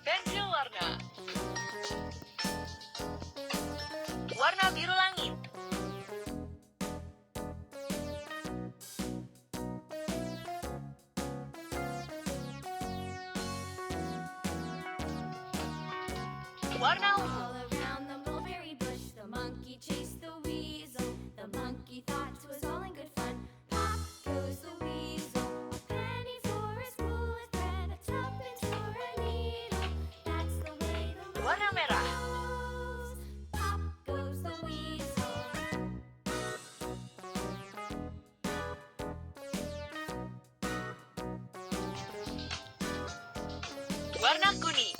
Pensil warna. Warna biru langit. Warna ungu. All around the mulberry bush, the monkey chased the weasel. The monkey thought 'twas all in good fun. Pop goes the weasel, a penny for a spool of thread, a tuppence for a needle. That's the way the Warna monkey merah. goes. Pop goes the weasel. Warna kuning.